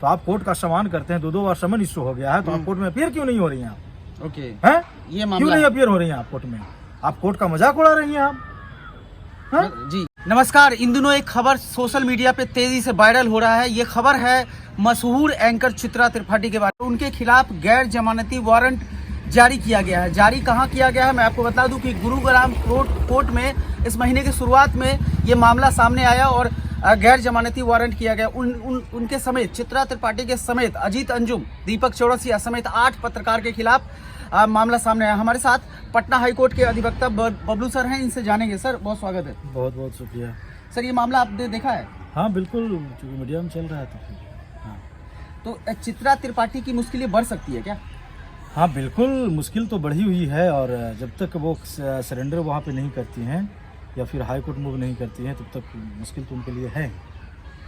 तो आप कोर्ट का सम्मान करते हैं, 2 बार समन इशू हो गया है, तो आप कोर्ट में अपीयर क्यों नहीं हो रही हैं आप? ओके, हैं? ये क्यों मामला नहीं अपीयर हो रही हैं आप कोर्ट में? आप कोर्ट का मजाक उड़ा रही हैं आप। जी नमस्कार। इन दिनों एक खबर सोशल मीडिया पे तेजी से वायरल हो रहा है। ये खबर है मशहूर एंकर चित्रा त्रिपाठी के बारे में। उनके खिलाफ गैर जमानती वारंट जारी किया गया है। जारी कहाँ किया गया है, मैं आपको बता दूं कि गुरुग्राम कोर्ट में इस महीने की शुरुआत में ये मामला सामने आया और गैर जमानती वारंट किया गया। उनके समेत, चित्रा त्रिपाठी के समेत, अजीत अंजुम, दीपक चौरसिया समेत 8 पत्रकार के खिलाफ मामला सामने आया। हमारे साथ पटना हाईकोर्ट के अधिवक्ता बबलू सर हैं, इनसे जानेंगे। सर बहुत स्वागत है। बहुत बहुत शुक्रिया सर, ये मामला आपने देखा है? हाँ बिल्कुल, चूँकि मीडिया में चल रहा है तो। हाँ तो चित्रा त्रिपाठी की मुश्किलें बढ़ सकती है क्या? हाँ बिल्कुल, मुश्किल तो बढ़ी हुई है, और जब तक वो सरेंडर वहाँ पे नहीं करती हैं या फिर हाई कोर्ट मूव नहीं करती हैं, तब तक मुश्किल तो उनके लिए है।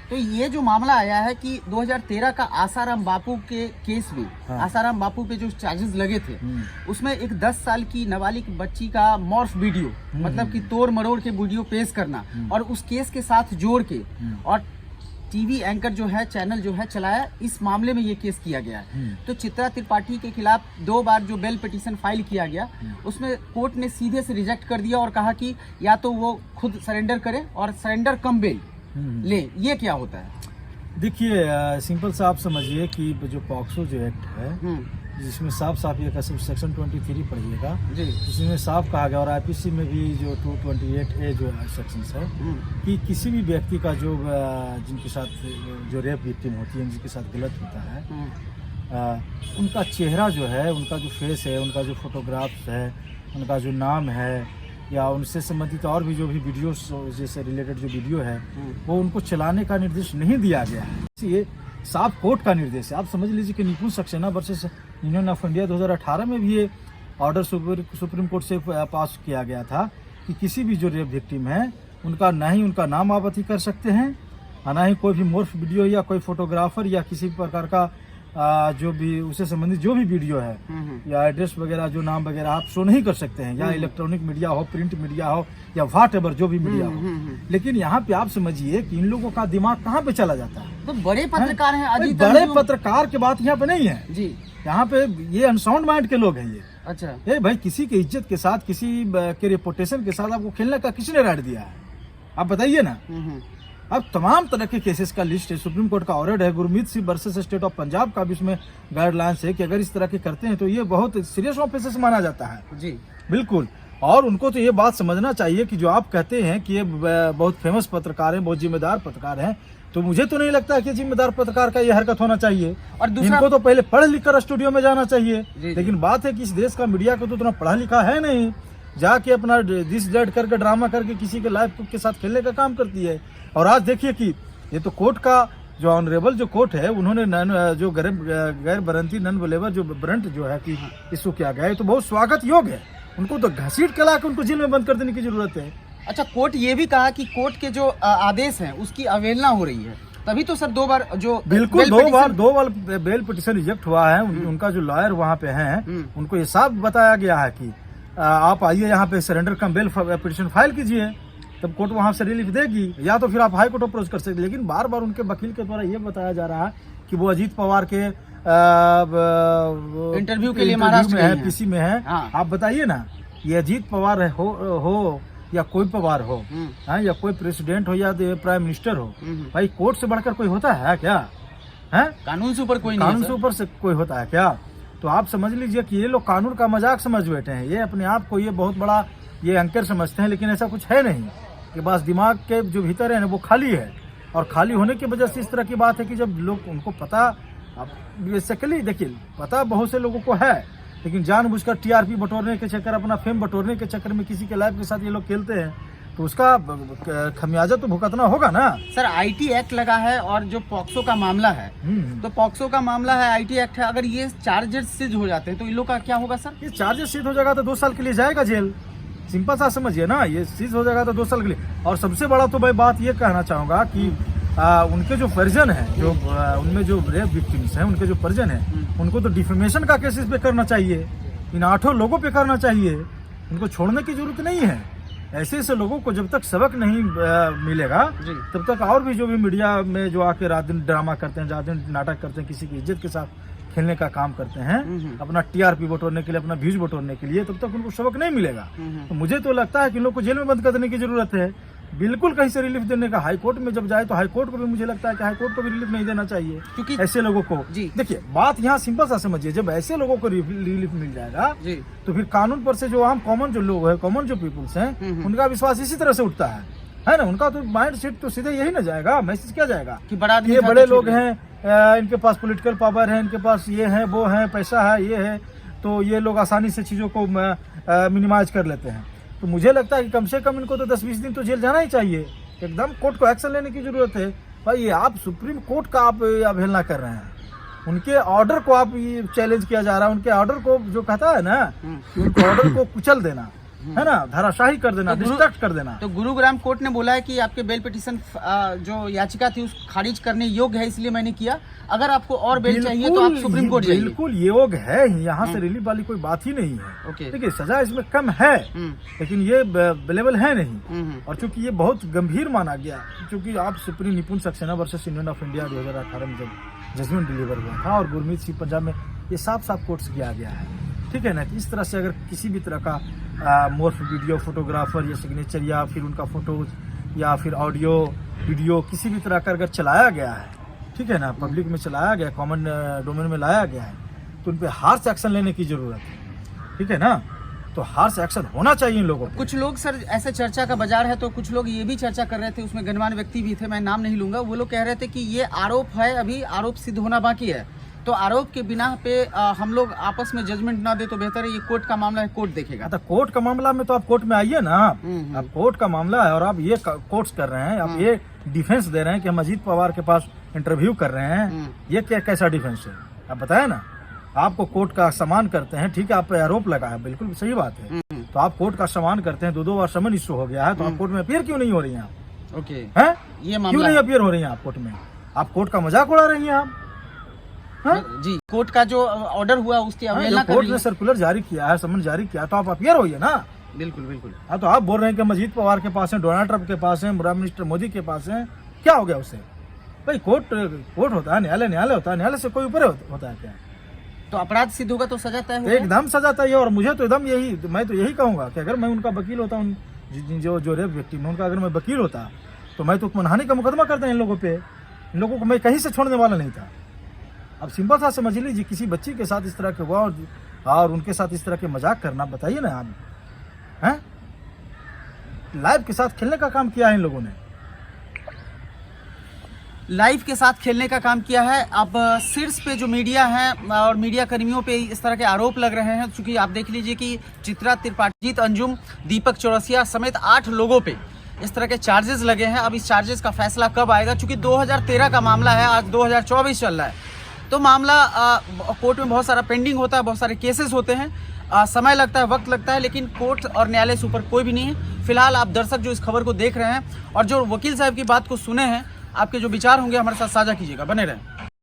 तो ये जो मामला आया है कि 2013 का आसाराम बापू के केस में, हाँ। आसाराम बापू पे जो चार्जेस लगे थे, उसमें एक 10 साल की नाबालिग बच्ची का मॉर्फ वीडियो, मतलब कि तोड़ मरोड़ के वीडियो पेश करना और उस केस के साथ जोड़ के और टीवी एंकर जो है, चैनल जो है चलाया, इस मामले में ये केस किया गया है। तो चित्रा त्रिपाठी के खिलाफ 2 बार जो बेल पिटीशन फाइल किया गया, उसमें कोर्ट ने सीधे से रिजेक्ट कर दिया और कहा कि या तो वो खुद सरेंडर करे और सरेंडर कम बेल ले। ये क्या होता है? देखिए, सिंपल सा आप समझिए कि जो पॉक्सो जो एक्ट है, जिसमें साफ साफ ये का सेक्शन 23 पढ़िएगा, जिसमें साफ कहा गया, और आईपीसी में भी जो 228A जो सेक्शन है, कि किसी भी व्यक्ति का जो जिनके साथ जो रेप विक्टिम होती है, जिनके साथ गलत होता है, उनका चेहरा जो है, उनका जो फेस है, उनका जो फोटोग्राफ्स है, उनका जो नाम है, या उनसे संबंधित और भी जो भी वीडियोस जैसे रिलेटेड जो वीडियो है, वो उनको चलाने का निर्देश नहीं दिया गया है। ये साफ कोर्ट का निर्देश है। आप समझ लीजिए कि निपुण Saxena versus union of India 2018 में भी ये ऑर्डर सुप्रीम कोर्ट से पास किया गया था कि किसी भी जो रेप विक्टिम है, उनका ना ही उनका नाम आप अति कर सकते हैं, ना ही कोई भी मोर्फ वीडियो या कोई फोटोग्राफर या किसी भी प्रकार का जो भी उससे संबंधित जो भी वीडियो है या एड्रेस वगैरह, जो नाम वगैरह आप शो नहीं कर सकते हैं, या इलेक्ट्रॉनिक मीडिया हो, प्रिंट मीडिया हो, या व्हाट एवर जो भी मीडिया हो। लेकिन यहाँ पे आप समझिए कि इन लोगों का दिमाग कहाँ पे चला जाता है। तो बड़े पत्रकार हैं, अजीत बड़े पत्रकार की बात यहाँ पे नहीं है जी। यहाँ पे ये अनसाउंड माइंड के लोग हैं ये। अच्छा, ये भाई किसी के इज्जत के साथ, किसी के रेपुटेशन के साथ आपको खेलने का किसने राइट दिया है? आप बताइए ना। अब तमाम तरह के केसेस का लिस्ट है, सुप्रीम कोर्ट का ऑर्डर है, Gurmeet Singh versus state of Punjab का भी उसमें गाइडलाइंस है कि अगर इस तरह के करते हैं तो ये बहुत सीरियस ऑफेंसेस माना जाता है। जी बिल्कुल। और उनको तो ये बात समझना चाहिए कि जो आप कहते हैं कि ये बहुत फेमस पत्रकार हैं, बहुत जिम्मेदार पत्रकार हैं, तो मुझे तो नहीं लगता कि जिम्मेदार पत्रकार का ये हरकत होना चाहिए। और इनको तो पहले पढ़ लिख कर स्टूडियो में जाना चाहिए। लेकिन बात है कि इस देश का मीडिया को तो उतना पढ़ा लिखा है नहीं, जाके अपना दिस दैट करके ड्रामा करके किसी के लाइफ के साथ खेलने का काम करती है। और आज देखिए कि ये तो कोर्ट का जो ऑनरेबल जो कोर्ट है, उन्होंने जो गैर बरंती नॉन अवेलेबल जो वारंट जो है कि इशू किया गया है, तो बहुत स्वागत योग्य है। उनको तो घसीट के लाके उनको जेल में बंद कर देने की जरूरत है। अच्छा, कोर्ट ये भी कहा कि कोर्ट के जो आदेश हैं उसकी अवहेलना हो रही है, तभी तो सर 2 बार जो बिल्कुल 2 बार बेल पिटीशन रिजेक्ट हुआ है। उनका जो लॉयर वहाँ पे हैं, उनको ये साफ बताया गया है कि आप आइए यहाँ पे सरेंडर कम बेल पिटीशन फाइल कीजिए, तब कोर्ट वहाँ से रिलीफ देगी, या तो फिर आप हाई कोर्ट अप्रोच कर सकते। लेकिन बार बार उनके वकील के द्वारा ये बताया जा रहा है कि वो अजीत पवार के इंटरव्यू के लिए महाराष्ट्र में है, पीसी में है। हाँ। आप बताइए ना, ये अजीत पवार हो या कोई पवार हो, या कोई प्रेसिडेंट हो या प्राइम मिनिस्टर हो, भाई कोर्ट से बढ़कर कोई होता है क्या? है कानून से ऊपर कोई नहीं, कानून से ऊपर से कोई होता है क्या? तो आप समझ लीजिए कि ये लोग कानून का मजाक समझ बैठे हैं। ये अपने आप को ये बहुत बड़ा ये एंकर समझते हैं, लेकिन ऐसा कुछ है नहीं। कि बस दिमाग के जो भीतर है ना, वो खाली है, और खाली होने की वजह से इस तरह की बात है कि जब लोग उनको पता, बेसिकली देखिए पता बहुत से लोगों को है, लेकिन जानबूझकर टीआरपी बटोरने के चक्कर, अपना फेम बटोरने के चक्कर में किसी के लाइफ के साथ ये लोग खेलते हैं, तो उसका खमियाजा तो भुगतना होगा ना। सर, आईटी एक्ट लगा है और जो पॉक्सो का मामला है, तो पॉक्सो का मामला है, आईटी एक्ट है, अगर ये चार्जेस सिद्ध हो जाते हैं तो इन लोग का क्या होगा सर? ये चार्जेस सिद्ध हो जाएगा तो 2 साल के लिए जाएगा जेल। सिंपल सा समझिए ना, ये सिद्ध हो जाएगा तो 2 साल के लिए। और सबसे बड़ा तो मैं बात ये कहना चाहूँगा कि उनके जो परिजन है, जो उनमें जो रेप विक्टिम्स हैं, उनके जो परिजन है, उनको तो डिफेमेशन का केसेस पे करना चाहिए, इन 8 लोगों पे करना चाहिए। उनको छोड़ने की जरूरत नहीं है। ऐसे ऐसे लोगों को जब तक सबक नहीं मिलेगा तब तक और भी जो भी मीडिया में जो आके रात दिन ड्रामा करते हैं, रात दिन नाटक करते हैं, किसी की इज्जत के साथ खेलने का काम करते हैं अपना टीआरपी बटोरने के लिए, अपना व्यूज बटोरने के लिए, तब तक उनको सबक नहीं मिलेगा। तो मुझे तो लगता है कि इन लोग को जेल में बंद कर देने की जरूरत है, बिल्कुल कहीं से रिलीफ देने का। हाई कोर्ट में जब जाए तो हाई कोर्ट को भी मुझे लगता है कि हाई कोर्ट को भी रिलीफ नहीं देना चाहिए, क्योंकि ऐसे लोगों को देखिए बात यहाँ सिंपल सा समझिए, जब ऐसे लोगों को रिलीफ मिल जाएगा तो फिर कानून पर से जो आम कॉमन जो लोग है, कॉमन जो पीपुल्स हैं, उनका विश्वास इसी तरह से उठता है ना। उनका तो माइंड सेट तो सीधे यही ना जाएगा, मैसेज क्या जाएगा कि ये बड़े लोग हैं, इनके पास पॉलिटिकल पावर है, इनके पास ये है वो है, पैसा है, ये है, तो ये लोग आसानी से चीजों को मिनिमाइज कर लेते हैं। तो मुझे लगता है कि कम से कम इनको तो 10-20 दिन तो जेल जाना ही चाहिए, एकदम कोर्ट को एक्शन लेने की जरूरत है। भाई आप सुप्रीम कोर्ट का आप अवहेलना कर रहे हैं, उनके ऑर्डर को आप चैलेंज किया जा रहा है, उनके ऑर्डर को जो कहता है ना कि उनके ऑर्डर को कुचल देना है ना, धराशाही कर देना, डिस्ट्रैक्ट कर देना। तो गुरुग्राम कोर्ट ने बोला है कि आपके बेल पिटीशन जो याचिका थी उस खारिज करने योग्य है, इसलिए मैंने किया। अगर आपको और बेल चाहिए तो आप सुप्रीम कोर्ट जाइए। बिल्कुल योग्य है ही, यहाँ से रिलीफ वाली कोई बात ही नहीं है। देखिए सजा इसमें कम है लेकिन ये अवेलेबल है नहीं, और चूंकि ये बहुत गंभीर माना गया, क्योंकि आप सुप्रीम निपुण Saxena versus union of India 2018 में जब जजमेंट डिलीवर हुआ था और गुरमीत सिंह पंजाब में ये साफ साफ कोर्ट से किया गया है, ठीक है ना। इस तरह से अगर किसी भी तरह का मोर्फ वीडियो फोटोग्राफर या सिग्नेचर या फिर उनका फोटो या फिर ऑडियो वीडियो किसी भी तरह का अगर चलाया गया है, ठीक है ना, पब्लिक में चलाया गया, कॉमन डोमेन में लाया गया है, तो उन पे हार्श एक्शन लेने की जरूरत है, ठीक है ना। तो हार्श एक्शन होना चाहिए इन लोगों को। कुछ लोग सर ऐसे चर्चा का बाजार है, तो कुछ लोग ये भी चर्चा कर रहे थे, उसमें गणमान्य व्यक्ति भी थे, मैं नाम नहीं लूंगा, वो लोग कह रहे थे कि ये आरोप है, अभी आरोप सिद्ध होना बाकी है, तो आरोप के बिना पे हम लोग आपस में जजमेंट ना दे तो बेहतर है, ये कोर्ट का मामला है, कोर्ट देखेगा। तो कोर्ट का मामला में तो आप कोर्ट में आइए ना, अब कोर्ट का मामला है और आप ये कोर्ट्स कर रहे हैं, आप ये डिफेंस दे रहे हैं कि हम अजीत पवार के पास इंटरव्यू कर रहे हैं, ये क्या कैसा डिफेंस है आप बताए ना। आपको कोर्ट का सम्मान करते हैं, ठीक है, आप पे आरोप लगा है, बिल्कुल सही बात है, तो आप कोर्ट का सम्मान करते हैं, 2-2 बार समन इश्यू हो गया है, तो आप कोर्ट में अपीयर क्यों नहीं हो रही हैं आप? ओके हैं ये क्यों नहीं अपीयर हो रही हैं आप कोर्ट में? आप कोर्ट का मजाक उड़ा रही हैं आप। जी कोर्ट का जो ऑर्डर हुआ उसकी अवहेलना कर कोर्ट ने सर्कुलर जारी किया है, समन जारी किया, तो आप अपीयर होइए ना। बिल्कुल बिल्कुल। हाँ तो आप बोल रहे हैं कि अजीत पवार के पास है, डोनाल्ड ट्रंप के पास है, प्राइम मिनिस्टर मोदी के पास है, क्या हो गया उससे? भाई कोर्ट होता है, न्यायालय होता है, न्यायालय से कोई ऊपर होता है क्या? तो अपराध सिद्ध होगा तो सजा तय होगा, एकदम सजा तय। और मुझे तो एकदम यही, मैं तो यही कहूंगा कि अगर मैं उनका वकील होता हूँ, जो रेप विक्टिम उनका अगर मैं वकील होता तो मैं तो मनहानि का मुकदमा करता इन लोगों पे, इन लोगों को मैं कहीं से छोड़ने वाला नहीं था। अब सिंपल सा समझ लीजिए, किसी बच्ची के साथ इस तरह के हुआ और उनके साथ इस तरह के मजाक करना, बताइए ना आप, हैं लाइफ के साथ खेलने का काम किया है इन लोगों ने, लाइफ के साथ खेलने का काम किया है। अब शीर्ष पे जो मीडिया है और मीडिया कर्मियों पे इस तरह के आरोप लग रहे हैं, चूंकि आप देख लीजिए कि चित्रा त्रिपाठी, जीत अंजुम, दीपक चौरसिया समेत 8 लोगों पे इस तरह के चार्जेस लगे हैं। अब इस चार्जेस का फैसला कब आएगा, चूंकि 2013 का मामला है, आज 2024 चल रहा है, तो मामला कोर्ट में बहुत सारा पेंडिंग होता है, बहुत सारे केसेस होते हैं, समय लगता है, वक्त लगता है, लेकिन कोर्ट और न्यायालय से ऊपर कोई भी नहीं है। फिलहाल आप दर्शक जो इस खबर को देख रहे हैं और जो वकील साहब की बात को सुने हैं, आपके जो विचार होंगे हमारे साथ साझा कीजिएगा, बने रहें।